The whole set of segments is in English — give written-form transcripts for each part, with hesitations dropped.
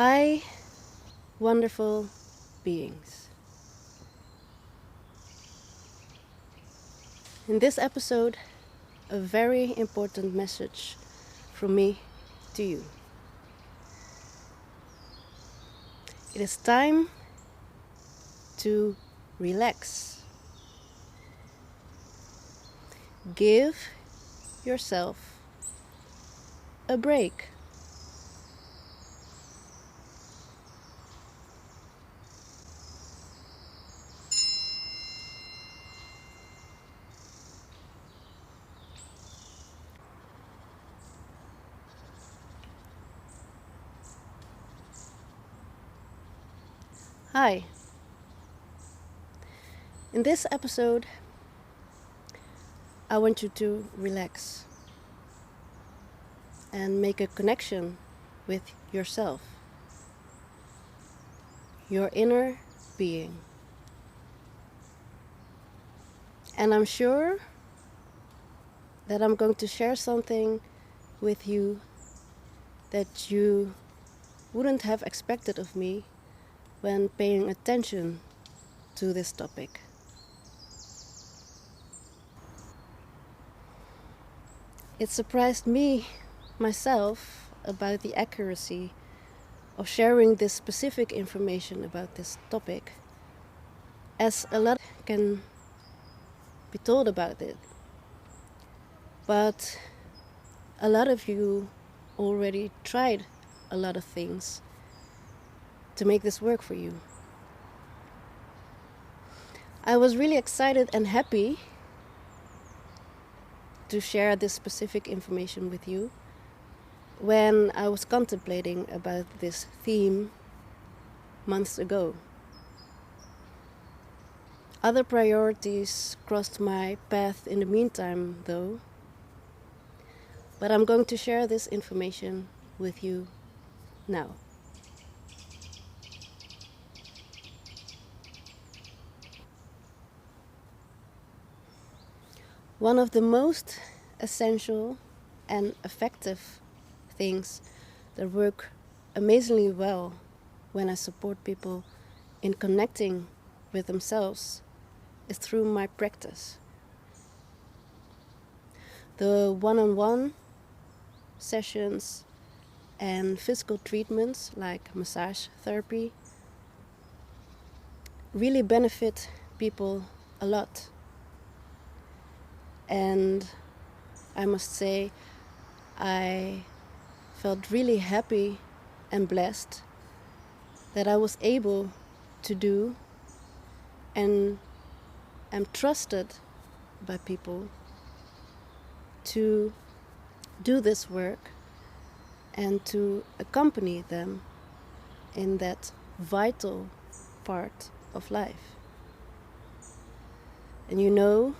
Hi, wonderful beings. In this episode, a very important message from me to you. It is time to relax. Give yourself a break. Hi. In this episode, I want you to relax and make a connection with yourself, your inner being. And I'm sure that I'm going to share something with you that you wouldn't have expected of me when paying attention to this topic. It surprised me myself about the accuracy of sharing this specific information about this topic, as a lot can be told about it. But a lot of you already tried a lot of things to make this work for you. I was really excited and happy to share this specific information with you when I was contemplating about this theme months ago. Other priorities crossed my path in the meantime, though, but I'm going to share this information with you now. One of the most essential and effective things that work amazingly well when I support people in connecting with themselves is through my practice. The one-on-one sessions and physical treatments like massage therapy really benefit people a lot. And I must say, I felt really happy and blessed that I was able to do and am trusted by people to do this work and to accompany them in that vital part of life. And you know,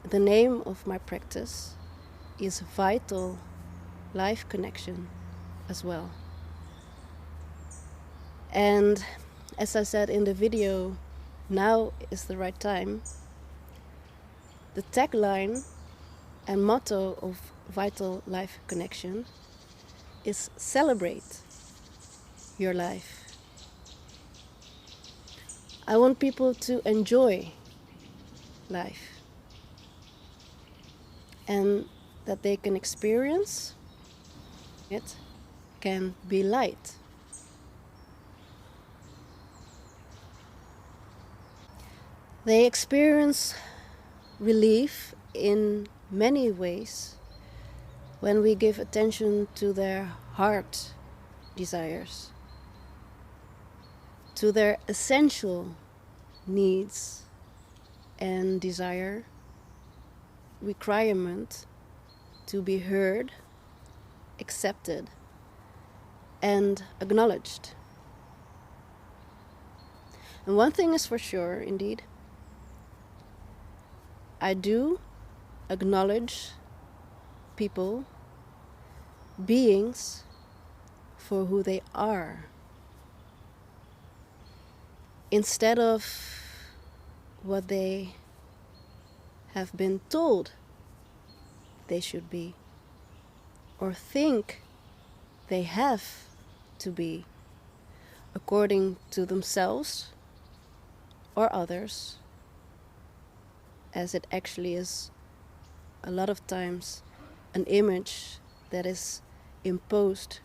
the name of my practice is Vital Life Connection as well. And as I said in the video, now is the right time. The tagline and motto of Vital Life Connection is celebrate your life. I want people to enjoy life and that they can experience it can be light. They experience relief in many ways when we give attention to their heart desires, to their essential needs and desire, requirement to be heard, accepted, and acknowledged. And one thing is for sure, indeed, I do acknowledge people, beings, for who they are, instead of what they have been told they should be or think they have to be according to themselves or others, as it actually is a lot of times an image that is imposed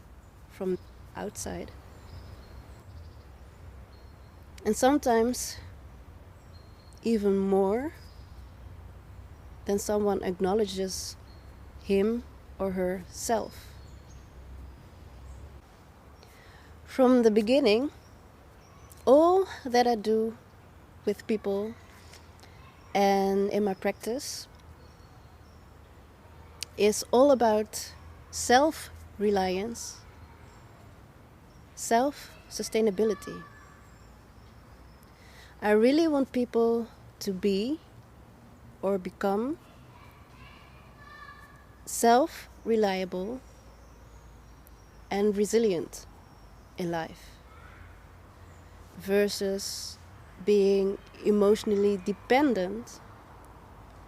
from outside. And sometimes even more than someone acknowledges him or herself. From the beginning, all that I do with people and in my practice is all about self-reliance, self-sustainability. I really want people to be or become self-reliable and resilient in life versus being emotionally dependent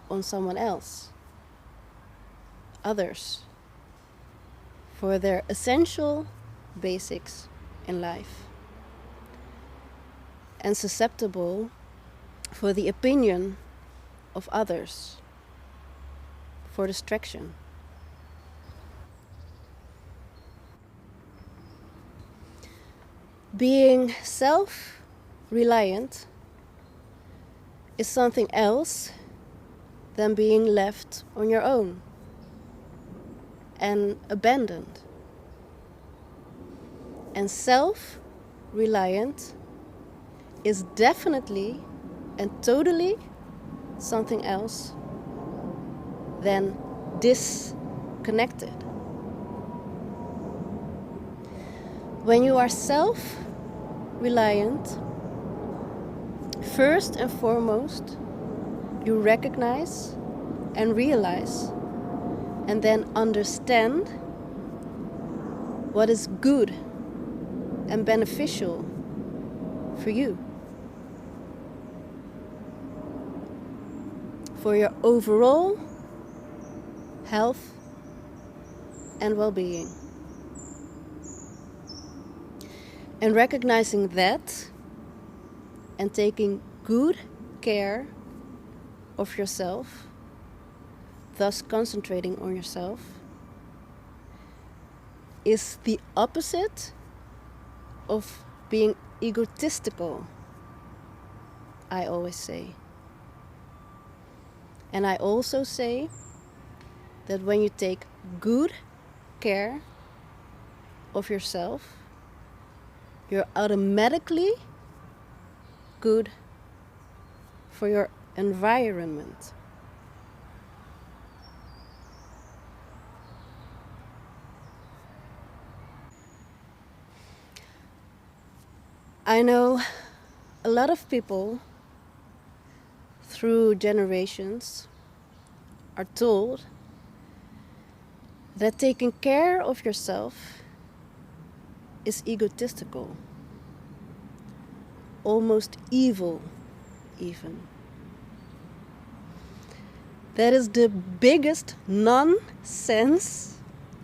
on someone else, others, for their essential basics in life, and susceptible for the opinion of others, for distraction. Being self-reliant is something else than being left on your own and abandoned. And self-reliant is definitely and totally something else than disconnected. When you are self-reliant, first and foremost, you recognize and realize and then understand what is good and beneficial for you, for your overall health and well-being. And recognizing that and taking good care of yourself, thus concentrating on yourself, is the opposite of being egotistical, I always say. And I also say that when you take good care of yourself, you're automatically good for your environment. I know a lot of people through generations are told that taking care of yourself is egotistical, almost evil even. That is the biggest nonsense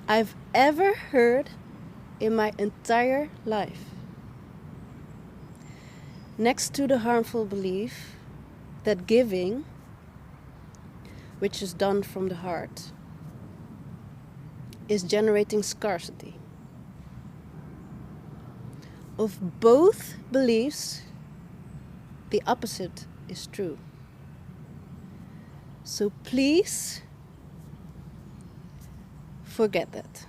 I've ever heard in my entire life. Next to the harmful belief that giving, which is done from the heart, is generating scarcity. Of both beliefs, the opposite is true. So please forget that.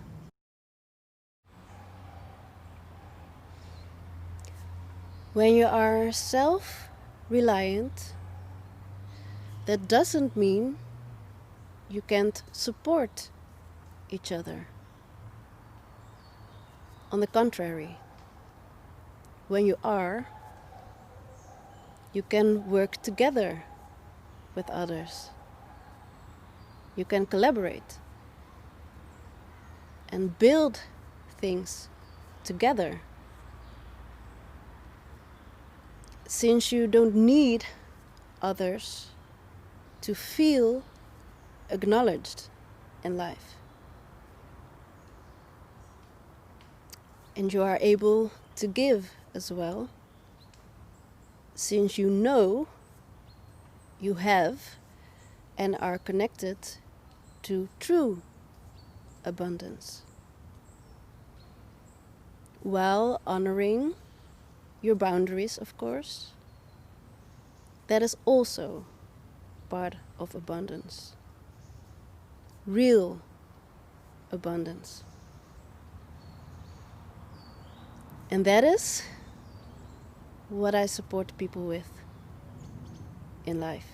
When you are self-reliant, that doesn't mean you can't support each other. On the contrary, when you are, you can work together with others. You can collaborate and build things together. Since you don't need others to feel acknowledged in life. and you are able to give as well, since you know you have and are connected to true abundance, while honoring your boundaries, of course. That is also part of abundance. Real abundance. And that is what I support people with in life.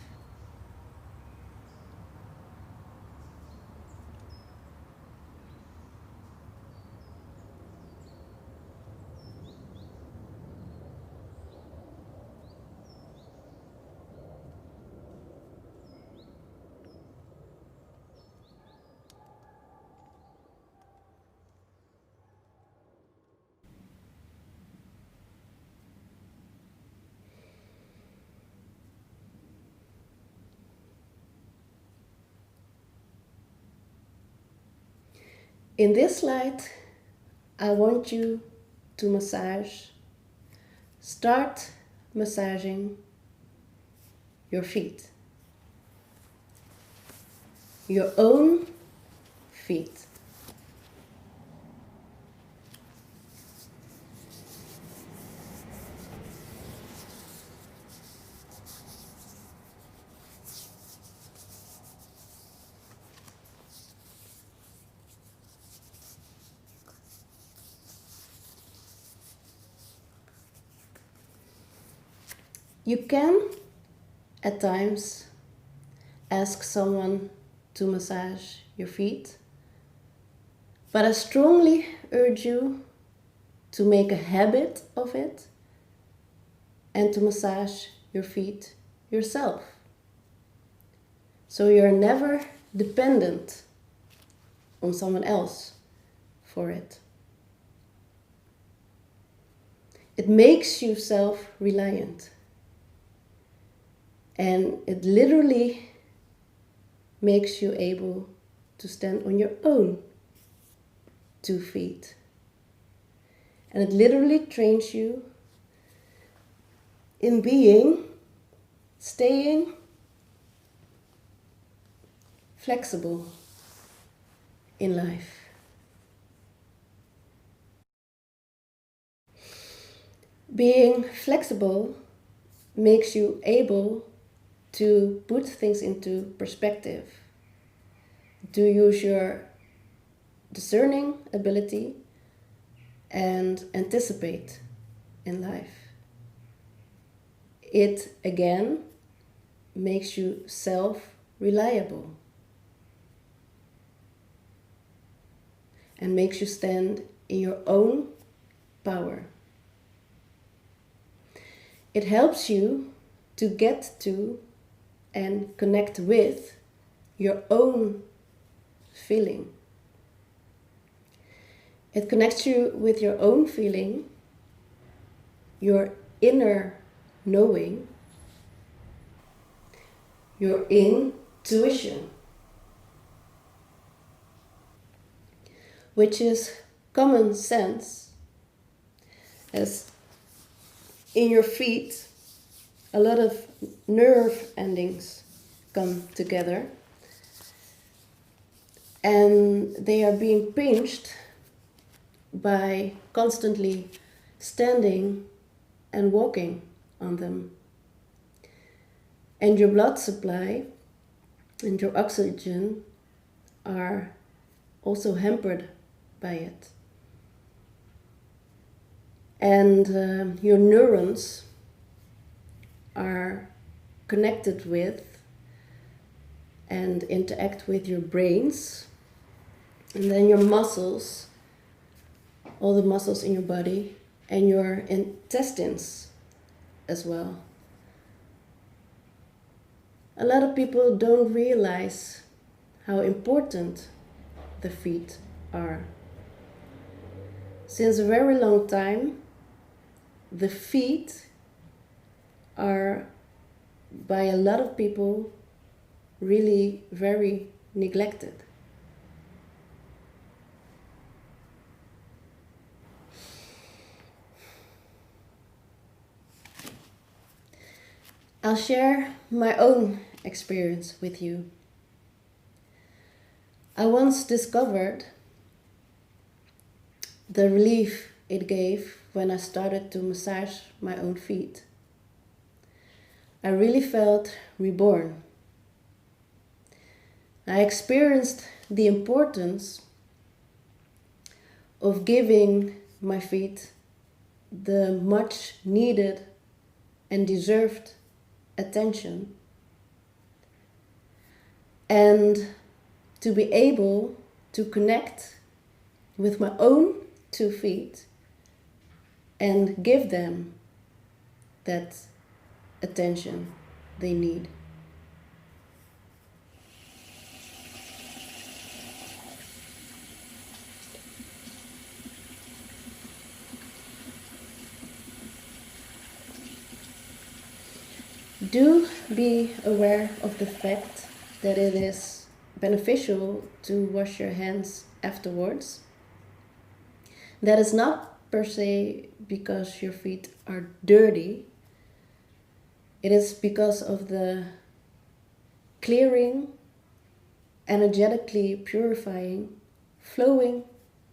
In this slide, I want you to start massaging your feet, your own feet. You can, at times, ask someone to massage your feet, but I strongly urge you to make a habit of it and to massage your feet yourself. So you're never dependent on someone else for it. It makes you self-reliant. And it literally makes you able to stand on your own 2 feet. And it literally trains you in staying flexible in life. Being flexible makes you able to put things into perspective, to use your discerning ability and anticipate in life. It again makes you self-reliable and makes you stand in your own power. It helps you to get to and connect with your own feeling. It connects you with your own feeling, your inner knowing, your intuition, which is common sense, as in your feet a lot of nerve endings come together and they are being pinched by constantly standing and walking on them. And your blood supply and your oxygen are also hampered by it. And your neurons are connected with and interact with your brains, and then your muscles, all the muscles in your body, and your intestines as well. A lot of people don't realize how important the feet are. Since a very long time, the feet are, by a lot of people, really very neglected. I'll share my own experience with you. I once discovered the relief it gave when I started to massage my own feet. I really felt reborn. I experienced the importance of giving my feet the much needed and deserved attention, and to be able to connect with my own 2 feet and give them that attention they need. Do be aware of the fact that it is beneficial to wash your hands afterwards. That is not per se because your feet are dirty. It is because of the clearing, energetically purifying, flowing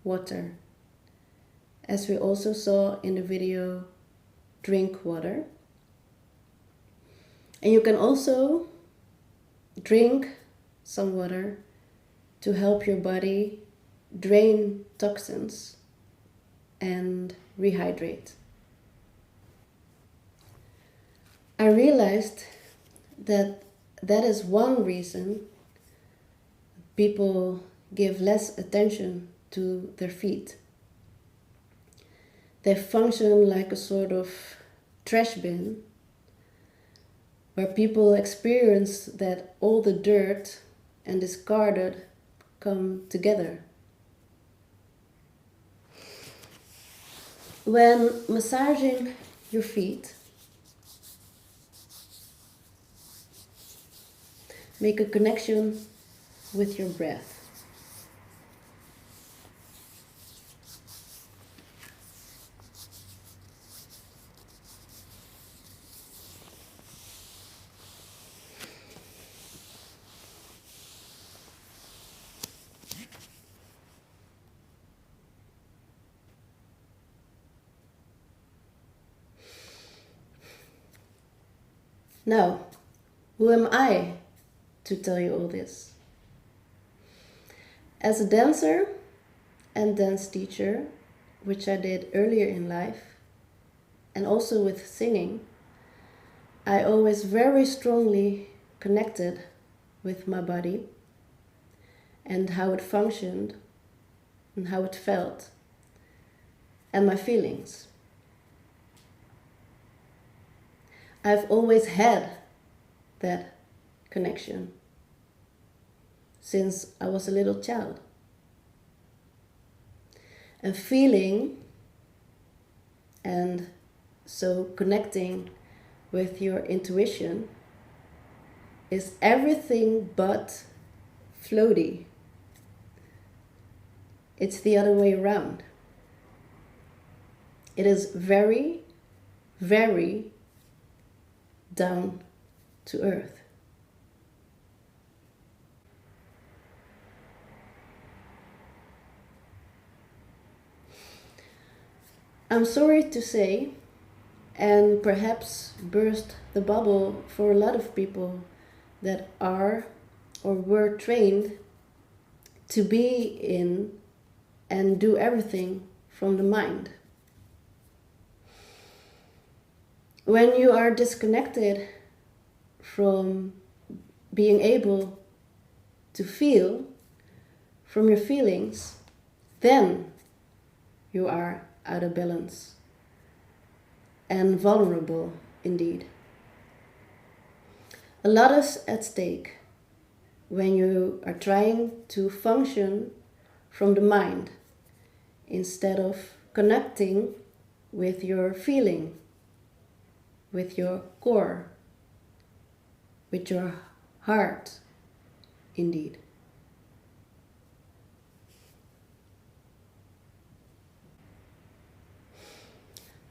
water. As we also saw in the video, drink water. And you can also drink some water to help your body drain toxins and rehydrate. I realized that is one reason people give less attention to their feet. They function like a sort of trash bin where people experience that all the dirt and discarded come together. When massaging your feet, make a connection with your breath. Now, who am I to tell you all this? As a dancer and dance teacher, which I did earlier in life, and also with singing, I always very strongly connected with my body and how it functioned and how it felt and my feelings. I've always had that connection since I was a little child. And feeling and so connecting with your intuition is everything but floaty. It's the other way around. It is very, very down to earth. I'm sorry to say, and perhaps burst the bubble for a lot of people that are or were trained to be in and do everything from the mind. When you are disconnected from being able to feel from your feelings, then you are out of balance and vulnerable indeed. A lot is at stake when you are trying to function from the mind instead of connecting with your feeling, with your core, with your heart, indeed.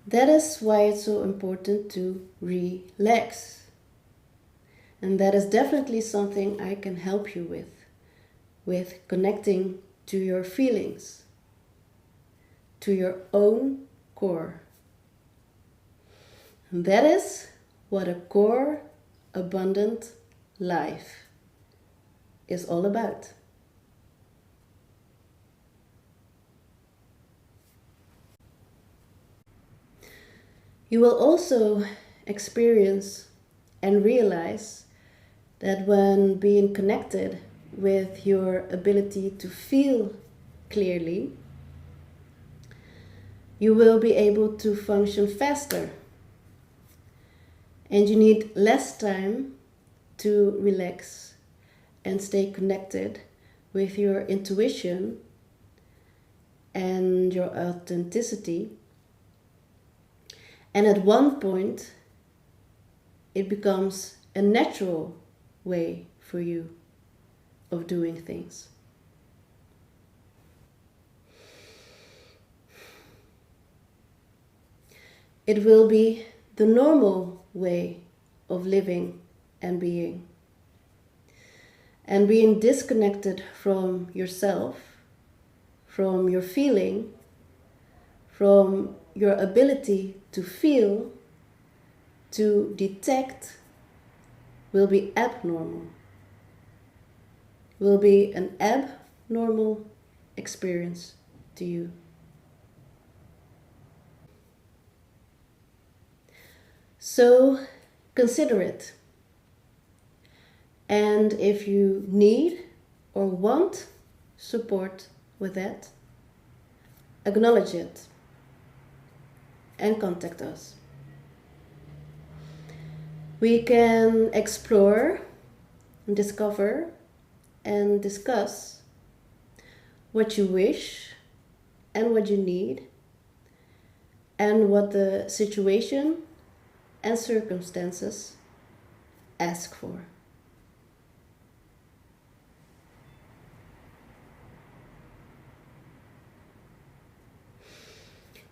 That is why it's so important to relax And that is definitely something I can help you with connecting to your feelings, to your own core. And that is what a core abundant life is all about. You will also experience and realize that when being connected with your ability to feel clearly, you will be able to function faster, and you need less time to relax and stay connected with your intuition and your authenticity. And at one point, it becomes a natural way for you of doing things. It will be the normal way of living and being. And being disconnected from yourself, from your feeling, from your ability to feel, to detect, will be abnormal. Will be an abnormal experience to you. So consider it. And if you need or want support with that, acknowledge it and contact us. We can explore, discover, and discuss what you wish and what you need, and what the situation and circumstances ask for.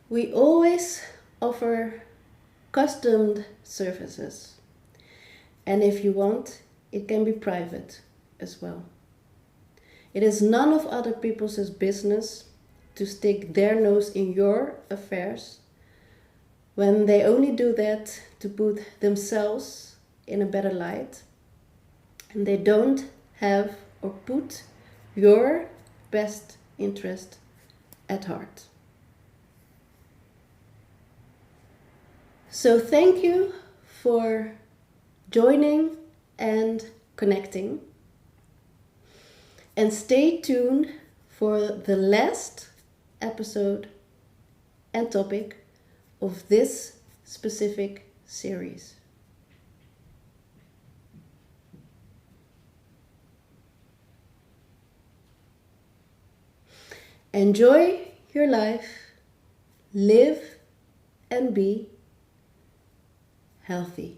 We always offer custom services, and if you want, it can be private as well. It is none of other people's business to stick their nose in your affairs when they only do that to put themselves in a better light, and they don't have or put your best interest at heart. So thank you for joining and connecting. And stay tuned for the last episode and topic of this specific series. Enjoy your life, live and be healthy.